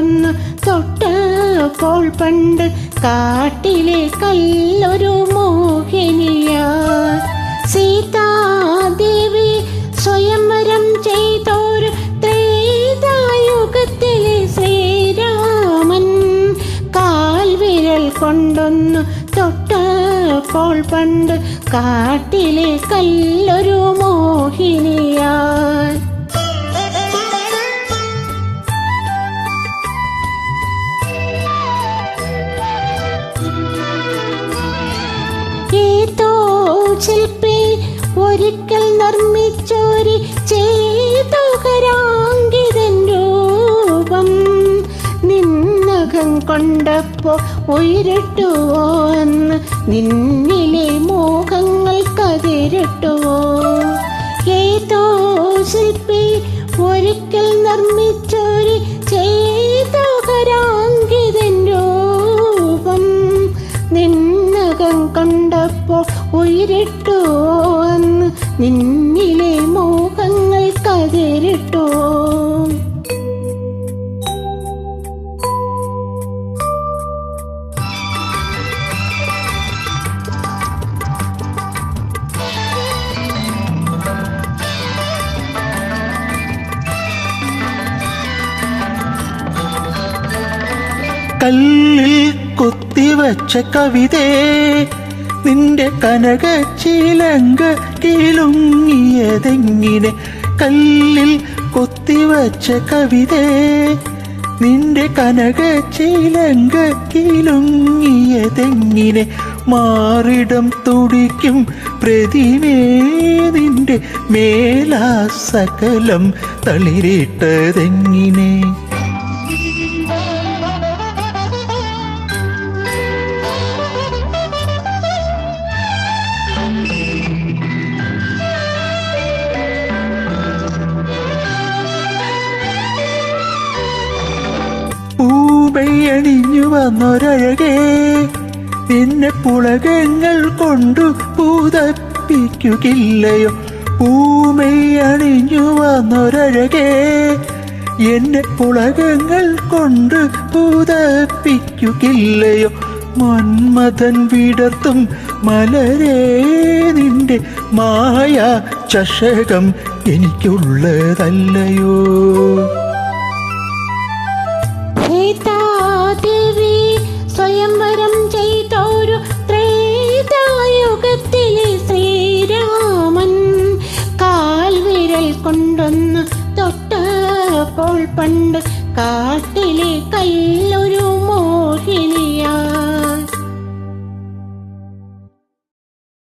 കൊണ്ടൊന്ന് തൊട്ടപ്പോൾ പണ്ട് കാട്ടിലെ കല്ലൊരു മോഹിനിയാ. സീതാദേവി സ്വയംവരം ചെയ്തോരു ത്രേതായുഗത്തിലെ ശ്രീരാമൻ കാൽവിരൽ കൊണ്ടൊന്ന് തൊട്ടപ്പോൾ പണ്ട് കാട്ടിലെ കല്ലൊരു മോഹിനിയാ. ഏതോ ശില്പി ഒരിക്കൽ നിർമ്മിച്ചൊരു ചേതോഹരാങ്കിതൻ രൂപം നിന്നകം കൊണ്ടപ്പോ ഉയരട്ടുവോ എന്ന് നിന്നിലെ മോഹങ്ങൾ കതിരട്ടുവോ. ഏതോ ശില്പി ഒരിക്കൽ നിർമ്മിച്ചൊരു ചേതോഹരാങ്കിതൻ രൂപം നിന്നകം കണ്ടപ്പോ ഉയരട്ടുവോ എന്ന് നിന്നിലെ മോഹങ്ങൾ കതിരട്ടുവോ. കല്ലിൽ കുത്തിവച്ച കവിതേ നിന്റെ കനകച്ചിലങ്ക കിലുങ്ങിയതെങ്ങിനെ. കല്ലിൽ കുത്തിവച്ച കവിതേ നിന്റെ കനകച്ചിലങ്ക കിലുങ്ങിയതെങ്ങിനെ. മാറിടം തുടിക്കും പ്രതിമേ നിന്റെ മേലാ സകലം തളിരിട്ടതെങ്ങിനെ. പൂവയണിഞ്ഞു വന്നൊരഴകേ നിന്നെ പുളകങ്ങൾ കൊണ്ടു പൂതപ്പിക്കുകയില്ലയോ. പൂമയണിഞ്ഞു വന്നൊരഴകേ എന്നെ പുളകങ്ങൾ കൊണ്ട് പൂതപ്പിക്കുകയില്ലയോ. മന്മഥൻ വിടർത്തും മലരേ നിന്റെ മായ ചഷകം എനിക്കുള്ളതല്ലയോ. സീതാദേവി സ്വയംവരം ചെയ്തോരു ത്രേതായുഗത്തിലെ ശ്രീരാമൻ കാൽവിരൽ കൊണ്ടൊന്ന് തൊട്ടപ്പോൾ പണ്ട് കാട്ടിലെ കല്ലൊരു മോഹിനിയ.